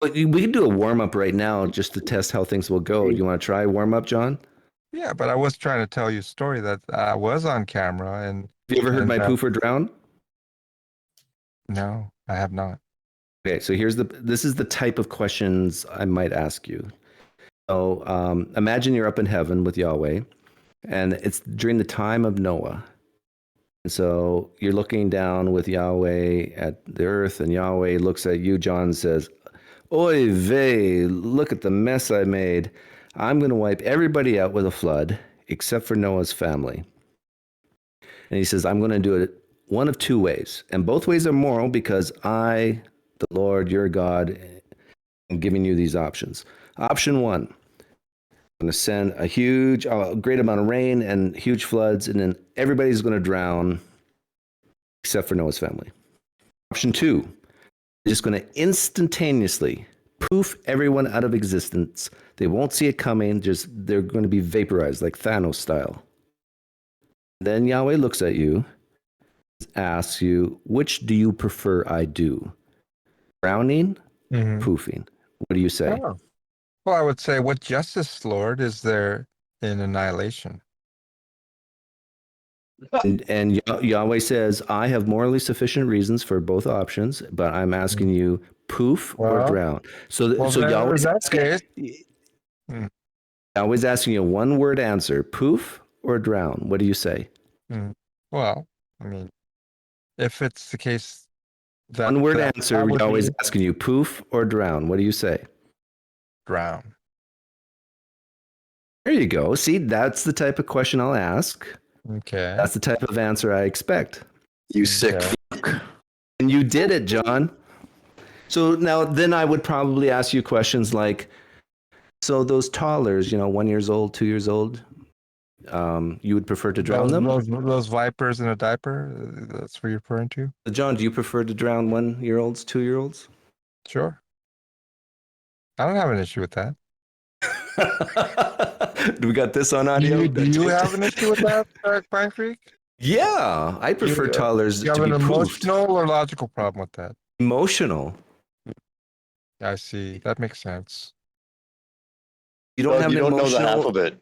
We can do a warm up right now just to test how things will go. You want to try warm up, John? Yeah, but I was trying to tell you a story that I was on camera Have you ever heard and my poof or drown? no, I have not. Okay, so this is the type of questions I might ask you. So imagine you're up in heaven with Yahweh, and it's during the time of Noah. And so you're looking down with Yahweh at the earth, and Yahweh looks at you, John, and says, Oy vey, look at the mess I made. I'm going to wipe everybody out with a flood except for Noah's family. And he says, I'm going to do it one of two ways. And both ways are moral because I, the Lord, your God, am giving you these options. Option one, I'm going to send a great amount of rain and huge floods, and then everybody's going to drown except for Noah's family. Option two, just going to instantaneously poof everyone out of existence. They won't see it coming. They're going to be vaporized like Thanos style. Then Yahweh looks at you, asks you, which do you prefer I do? Drowning, poofing. What do you say? Oh. Well, I would say, what justice, Lord, is there in annihilation? And Yahweh says, I have morally sufficient reasons for both options, but I'm asking you, poof or Well, drown. So, well, so then in Yahweh's that asking, case, mm, Yahweh's asking you a one word answer, poof or drown. What do you say? mm, well, I mean, if it's the case that One word I answer, would Yahweh's be asking you, poof or drown. What do you say? drown. There you go. See, that's the type of question I'll ask. Okay. That's the type of answer I expect. You sick Okay. fuck. And you did it, John. So now, then I would probably ask you questions like, so those toddlers, 1 year old, 2 years old, you would prefer to drown them? Those vipers in a diaper, that's what you're referring to? John, do you prefer to drown 1 year olds, 2 year olds? Sure. I don't have an issue with that. Do we got this on Do audio? you have an issue with that, Pinecreek? Yeah, I prefer toddlers You have to be an poofed. emotional or logical problem with that? Emotional. I see. That makes sense. You don't Well, have you an don't know the emotional. alphabet.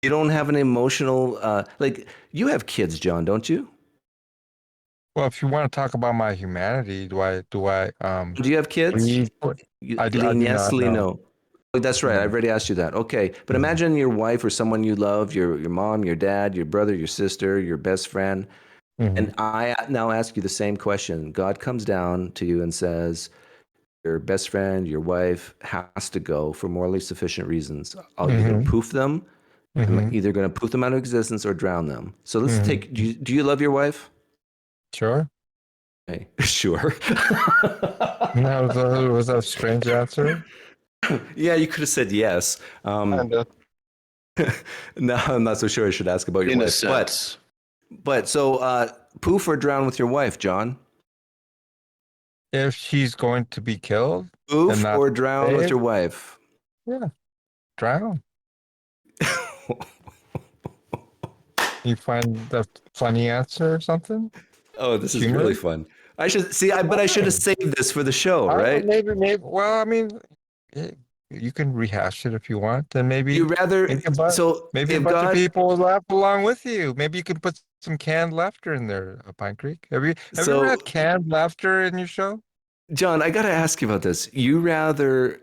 You don't have an emotional. Like you have kids, John, don't you? Well, if you want to talk about my humanity, Do you have kids? lean, I Lean do yes, not lean know. no. Oh, that's right. I've No. already asked you that. Okay, but Mm. imagine your wife or someone you love, your mom, your dad, your brother, your sister, your best friend, Mhm. and I now ask you the same question. God comes down to you and says, "Your best friend, your wife has to go for morally sufficient reasons. I'll either Mhm. poof them, I'm Mhm. either going to poof them out of existence or drown them." So let's Mhm. take. Do you love your wife? Sure. Okay, sure. Was that a strange answer? Yeah, you could have said yes. Kinda. No, I'm not so sure I should ask about your In a wife. sense. But so poof or drown with your wife, John? If she's going to be killed and Poof not or drown with saved, your wife? yeah, drown. You find that funny answer or something? Oh, this is really Humor? fun. I should see, but I should have Why? saved this for the show, I don't know, right? maybe. Well, I mean, eh, you can rehash it if you want, and You maybe rather think about so maybe a if bunch of God people will laugh along with you. Maybe you can put some canned laughter in there, Pine Creek. Have you ever so had canned laughter in your show? John, I got to ask you about this. You rather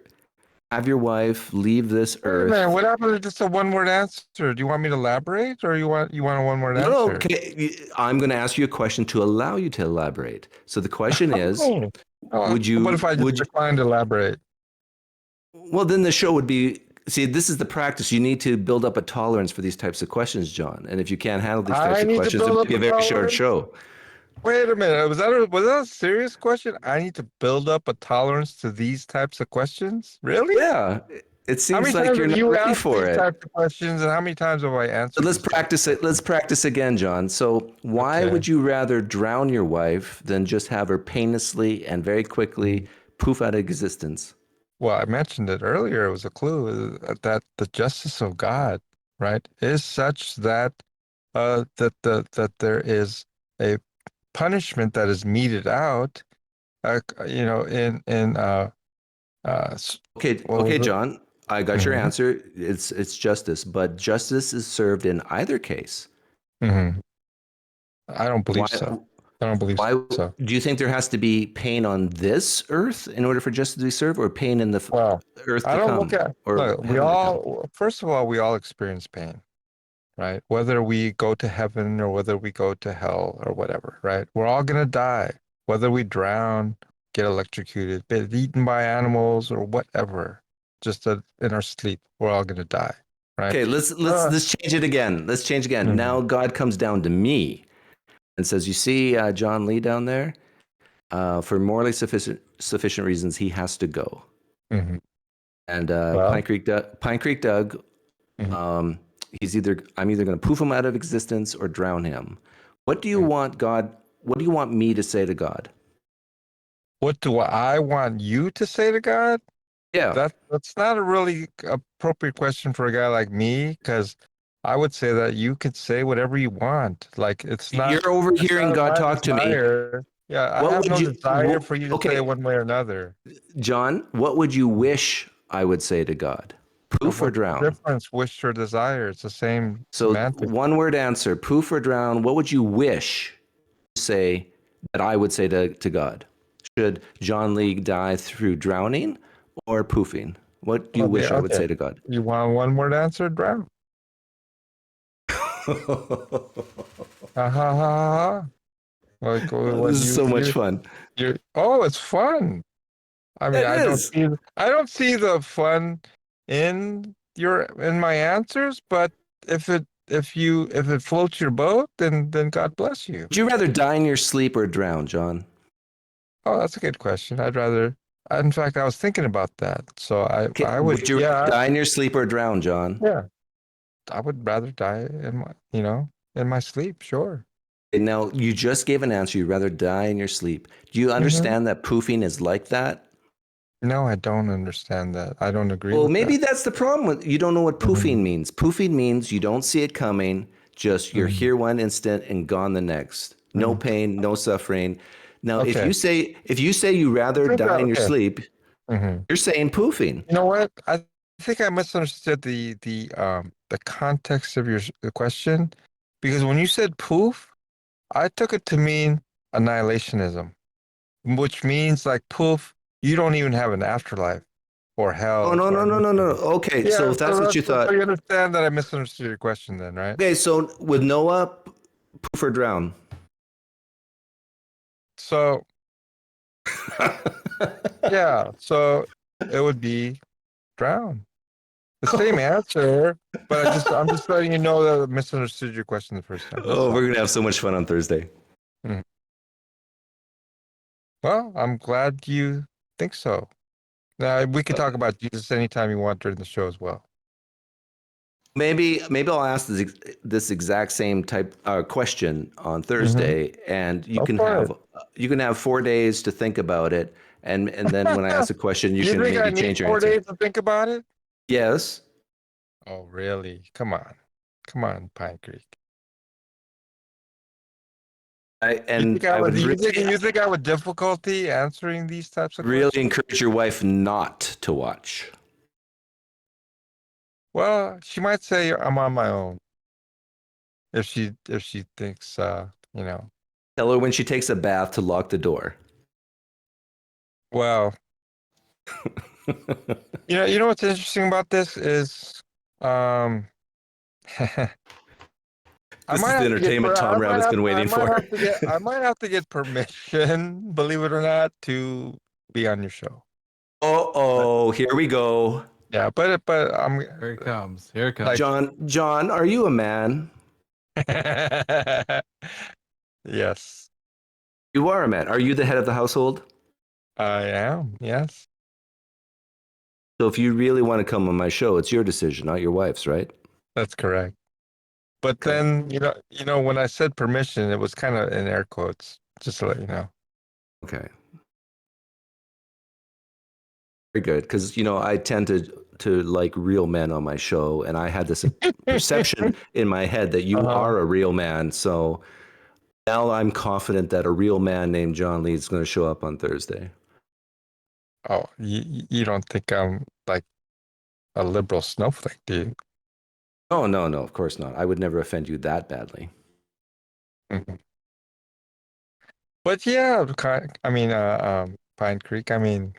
have your wife leave this Wait a minute, earth? what happened to just a one-word answer? Do you want me to elaborate, or you want a one-word No, no, answer? okay. I'm going to ask you a question to allow you to elaborate. So the question is, Oh, oh, would what if you I just would you, decline to elaborate? well, then the show would be. See, this is the practice. You need to build up a tolerance for these types of questions, John. And if you can't handle these types I of need to questions, it build might up be a a very short tolerance. show. Wait a minute, was that a serious question? I need to build up a tolerance to these types of questions? Really? Yeah, it How seems many like times you're have not you ready asked for these it. types of questions, and how many times have I So answered let's these types practice of it. Let's questions? practice again, John. So why Okay. would you rather drown your wife than just have her painlessly and very quickly Mhm. poof out of existence? Well, I mentioned it earlier. It was a clue that the justice of God, right, is such that that there is a punishment that is meted out, in Okay, What okay, was it? John, I got your Hmm. answer. It's justice, but justice is served in either case. Hmm. I don't believe Why so. I don't believe why so. do you think there has to be pain on this earth in order for justice to be served, or pain in the Well, earth I to don't look come, at, or look, heaven to come? first of all, we all experience pain, right? Whether we go to heaven or whether we go to hell or whatever, right? We're all gonna die, whether we drown, get electrocuted, get eaten by animals or whatever, just in our sleep, we're all gonna die, right? Okay, Uh, let's change it again. Let's change again. mhm, Now God comes down to me and says, "You see, John Lee down there. For morally sufficient reasons, he has to go." mhm. And Well, Pine Creek Doug, mhm, um, I'm either going to poof him out of existence or drown him. What do you mhm. want God? What do you want me to say to God? What do I want you to say to God? Yeah, That's not a really appropriate question for a guy like me, because I would say that you could say whatever you want. Like you're it's overhearing not God my talk to me. desire. Yeah, I What have would no you? desire for you to say Okay, one way or another. John, what would you wish I would say to God? Poof or What's the drown? difference? Wish or desire? It's the same So semantic. one word answer: poof or drown. What would you wish to say that I would say to God? Should John Lee die through drowning or poofing? What do you Okay, wish I would okay. say to God? You want one word answer? Drown. Ha ha ha ha. Ha. Like what This is so much fun. you. Oh, it's fun. I mean, It is. I don't see the fun in my answers, but if it floats your boat, then God bless you. Would you rather die in your sleep or drown, John? Oh, that's a good question. In fact, I was thinking about that. So Okay, I would, would you rather die in your sleep or drown, John? yeah, I would rather die in my sleep, sure. And now you just gave an answer. You'd rather die in your sleep. Do you Hmm. understand that poofing is like that? No, I don't understand that. I don't agree Well, with maybe that. that's the problem with you don't know what poofing Hmm. means. Poofing means you don't see it coming, just you're Hmm. here one instant and gone the next. No Hmm. pain, no suffering. Now, Okay. if you say you I rather think die that, in your okay. sleep, Hmm. you're saying poofing. You know what? I think I misunderstood the context of the question, because when you said poof, I took it to mean annihilationism, which means like poof, you don't even have an afterlife or Oh hell no, or no, no, no, no. anything. Okay, so Yeah, if that's what you so you thought, understand that I misunderstood your question then, right? okay, so with Noah, poof or drown. So yeah, so it would be drown. The same answer, but I'm just letting you know that I misunderstood your question the first time. That's Oh, we're all. gonna have so much fun on Thursday. Mhm. Well, I'm glad you think so. Now, we can talk about Jesus anytime you want during the show as well. Maybe I'll ask this exact same type question on Hmm. Thursday, and Go for it. you can have 4 days to think about it, and then when I ask a question, you You can think I maybe need change your four answer. days to think about it? Yes, Oh, really? Come on. Come on, Pine Creek. You think I would difficulty answering these types of really questions? encourage your wife not to watch. Well, she might say I'm on my own if she thinks you know. Tell her when she takes a bath to lock the door. Well, you know what's interesting about this is um This is the entertainment Tom Rabbit's been waiting for. I might have to get permission, believe it or not, to be on your show. Oh, But oh, here we go. yeah, but I'm Here it comes. Here it comes. like John, are you a man? yes, You are a man. Are you the head of the household? I am. Yes, So if you really want to come on my show, it's your decision, not your wife's, right? that's correct. But Okay. then, when I said permission, it was kind of in air quotes, just to let you know. Okay. Very good. Because I tend to like real men on my show, and I had this perception in my head that you Uh-huh. are a real man. So now I'm confident that a real man named John Lee is going to show up on Thursday. Oh, you don't think I'm like a liberal snowflake, do you? Oh, no, no, of course not. I would never offend you that badly. Mhm. But yeah, I mean, Pine Creek. I mean,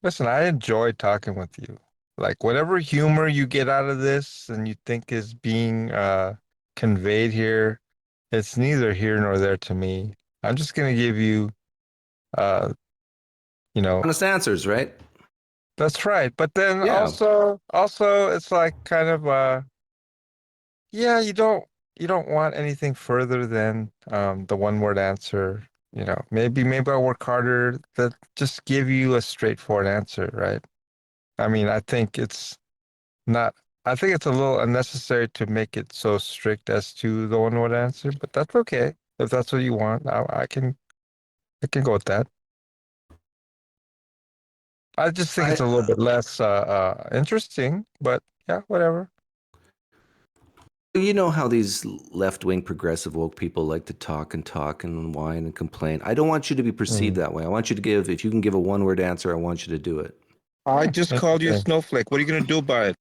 listen, I enjoy talking with you. Like whatever humor you get out of this and you think is being conveyed here, it's neither here nor there to me. I'm just gonna give you, uh, you know, Honest answers, right? that's right. But then Yeah. also, it's like kind of yeah, you don't want anything further than the one word answer. Maybe I'll work harder to just give you a straightforward answer, right? I mean, not, I think it's a little unnecessary to make it so strict as to the one word answer, but that's okay. If that's what you want, I can go with that. I just think I, it's a little bit less interesting, but yeah, whatever. you know how these left-wing progressive woke people like to talk and whine and complain. I don't want you to be perceived Mm. that way. I want you to give, if you can give a one-word answer, I want you to do it. I just called you a Interesting. snowflake. What are you going to do about it?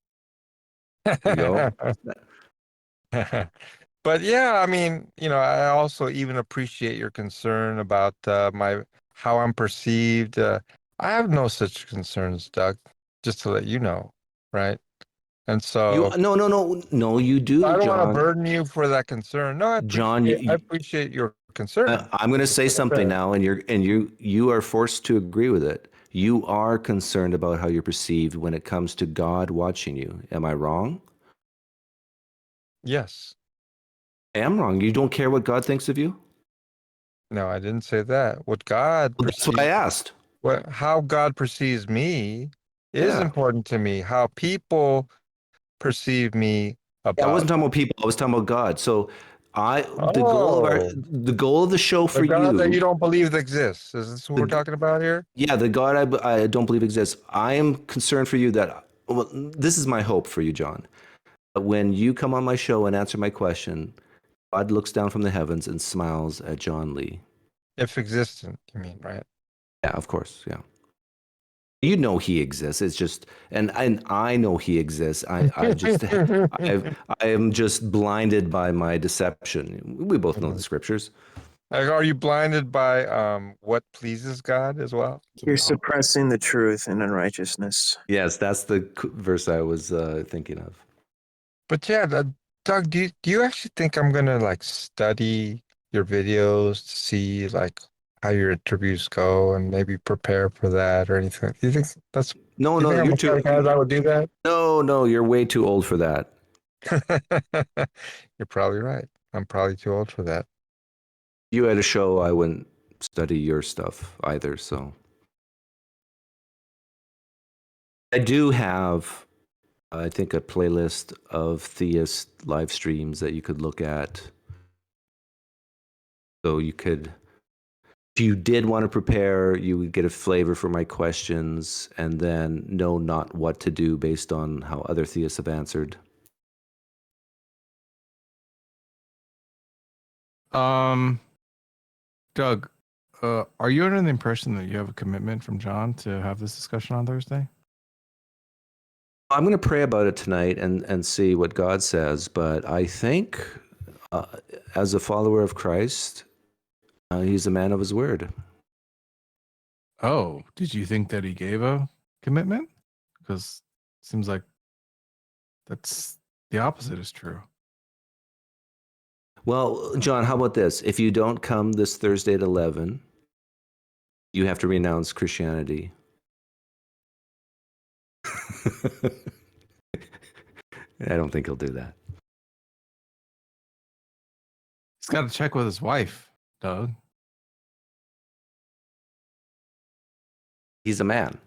There you go. But yeah, I mean, I also even appreciate your concern about my how I'm perceived. I have no such concerns, Doug, just to let you know, right? And You so no no no no you I do, don't want to John. burden you for that concern. No, John, I appreciate your concern. I'm going to Just say like I something said. now, and you are forced to agree with it. You are concerned about how you're perceived when it comes to God watching you. Am I wrong? Yes. I am wrong. You don't care what God thinks of you? No, I didn't say that. What God Well, that's what I perceives, asked. how God perceives me is Yeah. important to me. How people perceive me Yeah, I wasn't about. talking about people. I was talking about God. So Oh, the goal of the show the for God that you, you don't believe exists. Is this what we're the talking about here? yeah, the God I don't believe exists. I am concerned for you that well, this is my hope for you, John. When you come on my show and answer my question, God looks down from the heavens and smiles at John Lee. If existent, you mean, right? Yeah, of course. Yeah. You know he exists. It's just, and I know he exists. I just, I, I am just blinded by my deception. We both know the scriptures. Like, are you blinded by what pleases God as well? You're suppressing the truth in unrighteousness. Yes, that's the verse I was thinking of. But yeah, Doug, do you actually think I'm gonna like study your videos to see like how your interviews go and maybe prepare for that or anything? No, Do you no, think I'm you're the kind too. of guy that would do that? No, no, you're way too old for that. You're probably right. I'm probably too old for that. You had a show, I wouldn't study your stuff either. So I do have, I think, a playlist of theist live streams that you could look at. So you could, if you did want to prepare, you would get a flavor for my questions and then know not what to do based on how other theists have answered. Um, Doug, are you under the impression that you have a commitment from John to have this discussion on Thursday? I'm going to pray about it tonight and see what God says. But I think, uh, as a follower of Christ, he's a man of his word. Oh, did you think that he gave a commitment? Because it seems like that's the opposite is true. Well, John, how about this? If you don't come this Thursday at 11, you have to renounce Christianity. I don't think he'll do that. He's got to check with his wife, Doug. He's a man.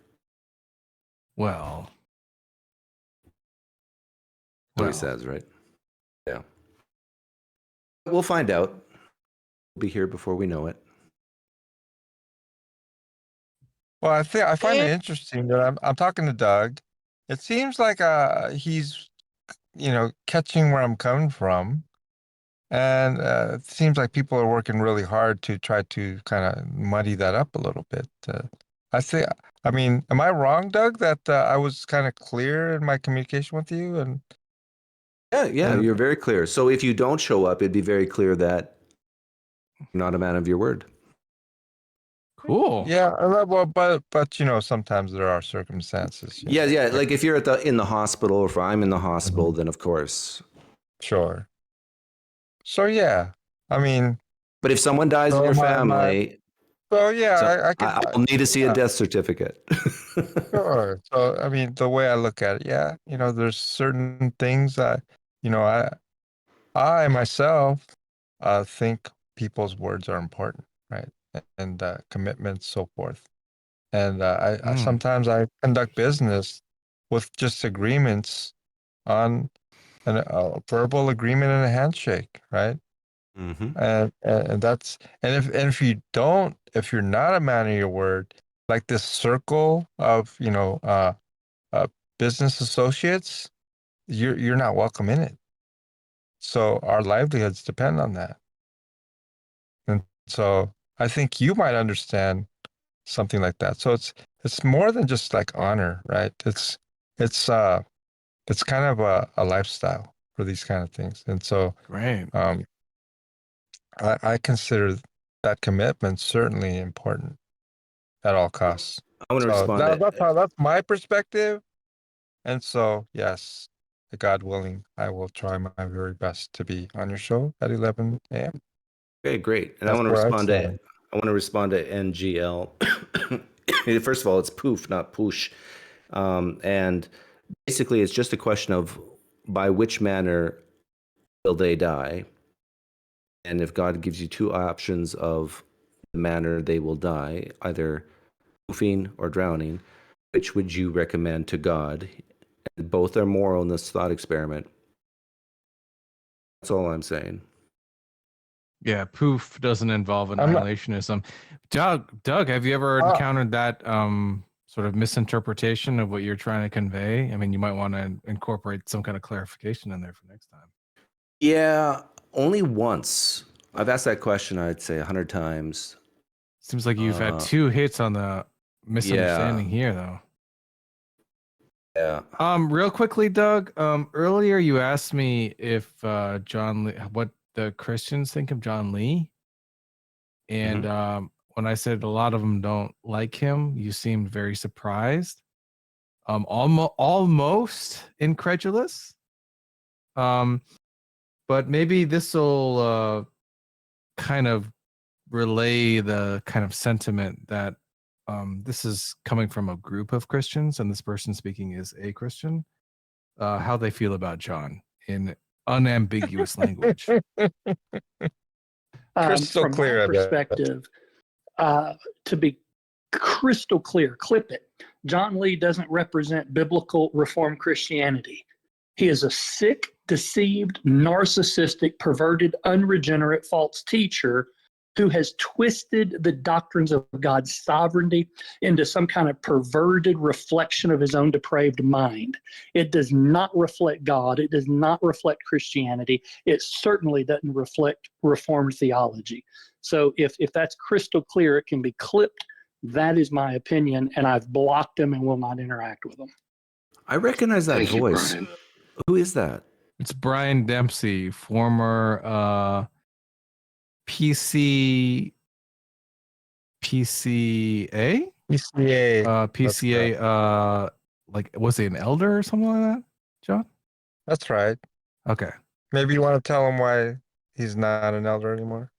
Well, So he well, says, right? Yeah. We'll find out. We'll be here before we know it. Well, I find it interesting that I'm talking to Doug. It seems like he's catching where I'm coming from, and it seems like people are working really hard to try to kind of muddy that up a little bit. I say I mean, am I wrong, Doug, that I was kind of clear in my communication with you? And Yeah, you're very clear. So if you don't show up, it'd be very clear that you're not a man of your word. Cool. yeah, well, but sometimes there are circumstances. Yeah. Like if you're in the hospital, or if I'm in the hospital, Mhm. then of course. Sure. So yeah, I mean, But if someone dies in so your my family, so yeah, so I could. I'll need to see a death certificate. Sure. So, I mean, the way I look at it, yeah, there's certain things that, you know, I, I myself, think people's words are important, right? And commitments, so forth. And I Mm. sometimes I conduct business with just agreements on a verbal agreement and a handshake, right? Mm-hmm. And that's and if you don't, if you're not a man of your word, like this circle of uh, business associates, you're not welcome in it. So our livelihoods depend on that. And so I think you might understand something like that. So it's more than just like honor, right? It's it's kind of a lifestyle for these kind of things. And so Great. I consider that commitment certainly important at all costs. I want to So respond to that's my perspective. And so, yes, God willing, I will try my very best to be on your show at 11 a.m. Okay, great. And That's where I stand. I want to respond to NGL. First of all, it's poof, not poosh. And basically, it's just a question of by which manner will they die? And if God gives you two options of the manner they will die, either poofing or drowning, which would you recommend to God? And both are moral in this thought experiment. That's all I'm saying. Yeah, poof doesn't involve I'm not, annihilationism. Doug, have you ever uh, encountered that sort of misinterpretation of what you're trying to convey? I mean, you might want to incorporate some kind of clarification in there for next time. Yeah, only once. I've asked that question, I'd say 100 times. Seems like you've had Uh, 2 hits on the yeah, misunderstanding here, though. yeah. Real quickly, Doug. Earlier you asked me if John Lee, what the Christians think of John Lee, and when I said a lot of them don't like him, you seemed very surprised. Almost incredulous. Um, but maybe this will kind of relay the kind of sentiment that this is coming from a group of Christians, and this person speaking is a Christian. How they feel about John in unambiguous language. crystal From my clear, I bet. perspective, to be crystal clear, clip it. John Lee doesn't represent biblical Reformed Christianity. He is a sick, deceived, narcissistic, perverted, unregenerate, false teacher who has twisted the doctrines of God's sovereignty into some kind of perverted reflection of his own depraved mind. It does not reflect God. It does not reflect Christianity. It certainly doesn't reflect Reformed theology. So if that's crystal clear, it can be clipped. That is my opinion, and I've blocked him and will not interact with him. I recognize that Thank you, voice. Brian. Who is that? It's Brian Dempsey, former PC PCA PCA. That's PCA like was he an elder or something like that, John? That's right. Okay. Maybe you want to tell him why he's not an elder anymore.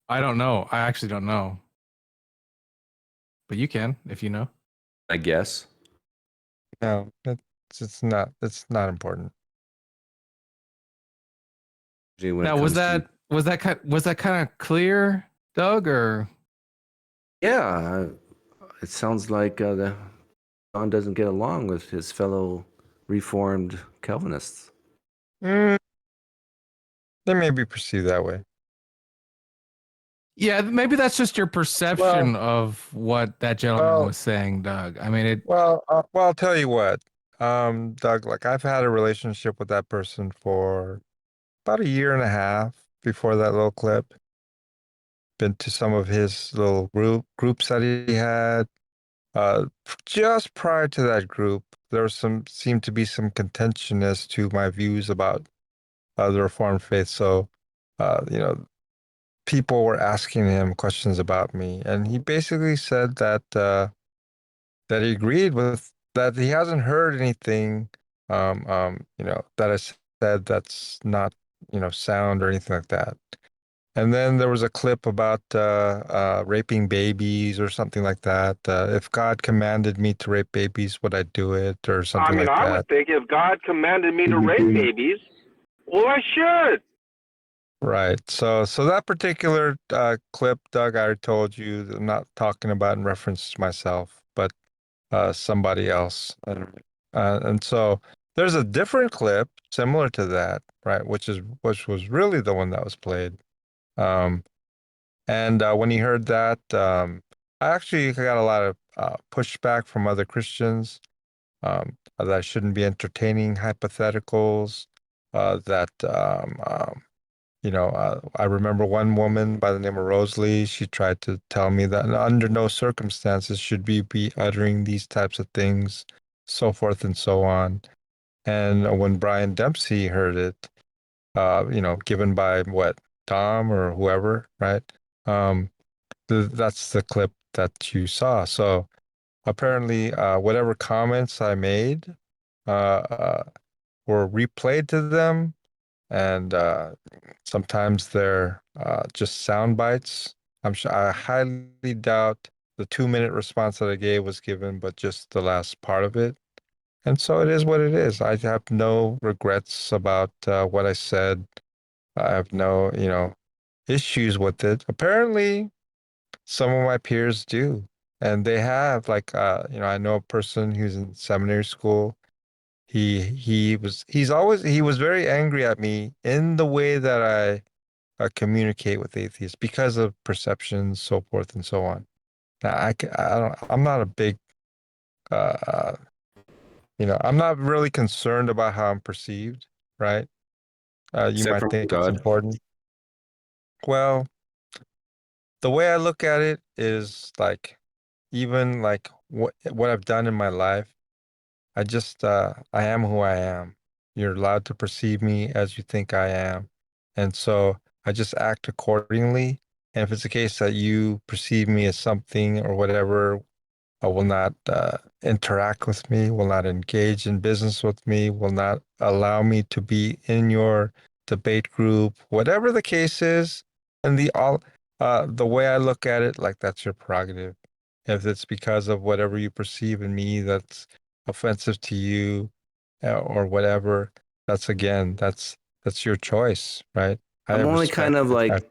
I don't know. I actually don't know. But you can if you know. I guess. No, it's not. It's not important. Usually when it Now was comes to that kind of clear, Doug, or yeah, it sounds like John doesn't get along with his fellow Reformed Calvinists. Mm, they may be perceived that way. yeah, maybe that's just your perception of what that gentleman well, was saying, Doug. I mean, it. well, I'll tell you what, Doug. Like I've had a relationship with that person for about a year and a half before that little clip. Been to some of his little groups that he had. just prior to that group, there was seemed to be some contention as to my views about the Reformed faith. So, you know, people were asking him questions about me, and he basically said that that he agreed with that. He hasn't heard anything, you know, that I said that's not, you know, sound or anything like that. And then there was a clip about raping babies or something like that. If God commanded me to rape babies, would I do it or I something mean, like I that? would think if God commanded me to rape babies, well, I should. Right. So that particular clip, Doug, I already told you, I'm not talking about in reference to myself, but somebody else. And so there's a different clip similar to that, right? Which was really the one that was played. Um, and when he heard that, I actually got a lot of pushback from other Christians that I shouldn't be entertaining hypotheticals. That you know, I remember one woman by the name of Rosalie. She tried to tell me that under no circumstances should we be uttering these types of things, so forth and so on. And when Brian Dempsey heard it, you know, given by what, Tom or whoever, right? Um, that's the clip that you saw. So apparently, whatever comments I made uh, uh, were replayed to them, and sometimes they're just sound bites. I'm sure I highly doubt the 2 minute response that I gave was given, but just the last part of it. And so it is what it is. I have no regrets about what I said. I have no, you know, issues with it. Apparently, some of my peers do, and they have. Like, you know, I know a person who's in seminary school. He was very angry at me in the way that I communicate with atheists because of perceptions, so forth and so on. Now, I'm not a big, uh, you know, I'm not really concerned about how I'm perceived, right? You Except might from think it's God. important. Well, the way I look at it is like, even like what I've done in my life, I just I am who I am. You're allowed to perceive me as you think I am. And so I just act accordingly. And if it's the case that you perceive me as something or whatever, will not interact with me, will not engage in business with me, will not allow me to be in your debate group, whatever the case is. And the way I look at it, like, that's your prerogative. If it's because of whatever you perceive in me that's offensive to you, or whatever, that's your choice, right? I I'm only respect kind of it. like I'm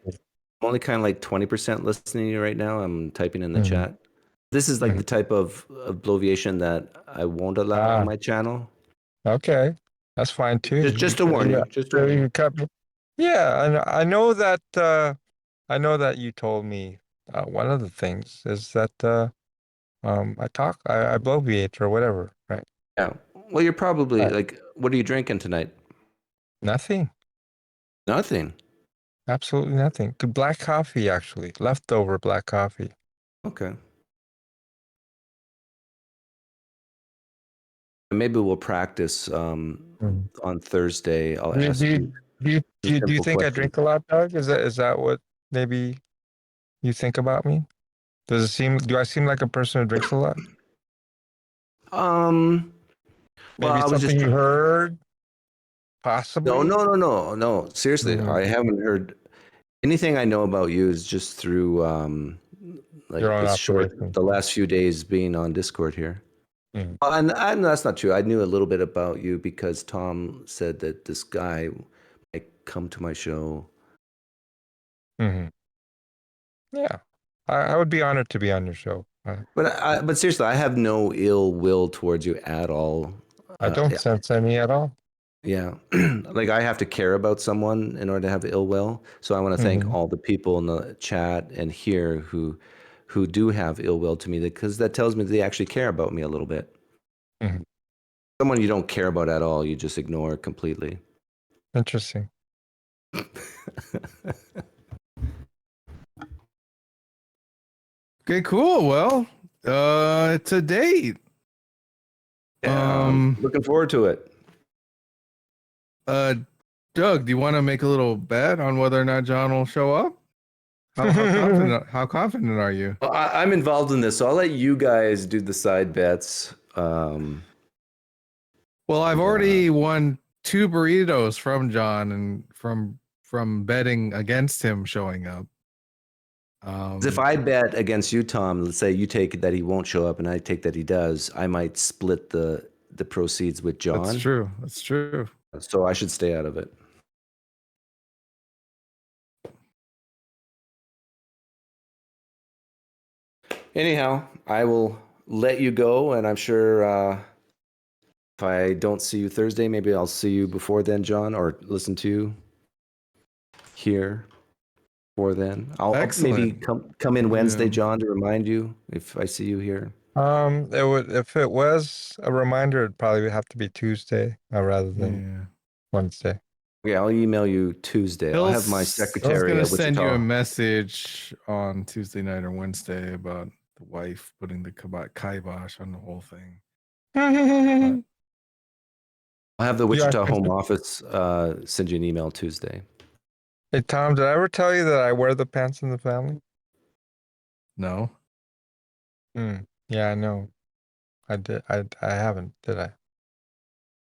only kind of like 20% listening to you right now. I'm typing in the Mhm. chat. This is like the type of abbreviation that I won't allow on Ah, my channel. okay. That's fine too. Just a warning. Just a warning. You cut me. Yeah, and I know that you told me one of the things is that I bloviate or whatever, right? Yeah. Well, you're probably Right. like, what are you drinking tonight? Nothing. Nothing. Absolutely nothing. Good black coffee, actually. Leftover black coffee. Okay. Maybe we'll practice Mhm. on Thursday. I'll Do you ask do you you do you, some do you simple think I questions. drink a lot, Doug? Is that what maybe you think about me? Do I seem like a person who drinks a lot? Um, well, Maybe I was just something you heard, no, possibly? no, no, no, no. Seriously, Mhm. I haven't heard anything I know about you is just through Your like own this short observation. the last few days being on Discord here. Mhm. And that's not true. I knew a little bit about you because Tom said that this guy might come to my show. Mhm. Yeah. I would be honored to be on your show. But seriously, I have no ill will towards you at all. I don't Yeah, sense any at all. yeah. Like I have to care about someone in order to have ill will. So I want to thank Mhm. all the people in the chat and here who do have ill will to me because that tells me they actually care about me a little bit. Mhm. Someone you don't care about at all, you just ignore completely. Interesting. Okay, cool. Well, It's a date. Looking forward to it. Doug, do you want to make a little bet on whether or not John will show up? How confident are you? Well, I'm involved in this, so I'll let you guys do the side bets. Well, I've already won 2 burritos from John and from betting against him showing up. If I bet against you, Tom, let's say you take that he won't show up and I take that he does, I might split the proceeds with John. That's true. That's true. So I should stay out of it. Anyhow, I will let you go, and I'm sure if I don't see you Thursday, maybe I'll see you before then, John, or listen to you here before then. I'll maybe come in Wednesday, Yeah. John, to remind you if I see you here. It would, if it was a reminder, it'd probably have to be Tuesday rather than Wednesday. Okay, I'll email you Tuesday. I'll have my secretary. I was going to at send you Wichita. a message on Tuesday night or Wednesday about the wife putting the kibosh on the whole thing. I'll have the Wichita Yeah. home office send you an email Tuesday. Hey, Tom, did I ever tell you that I wear the pants in the family? No. Yeah, I know. I did. I haven't, did I?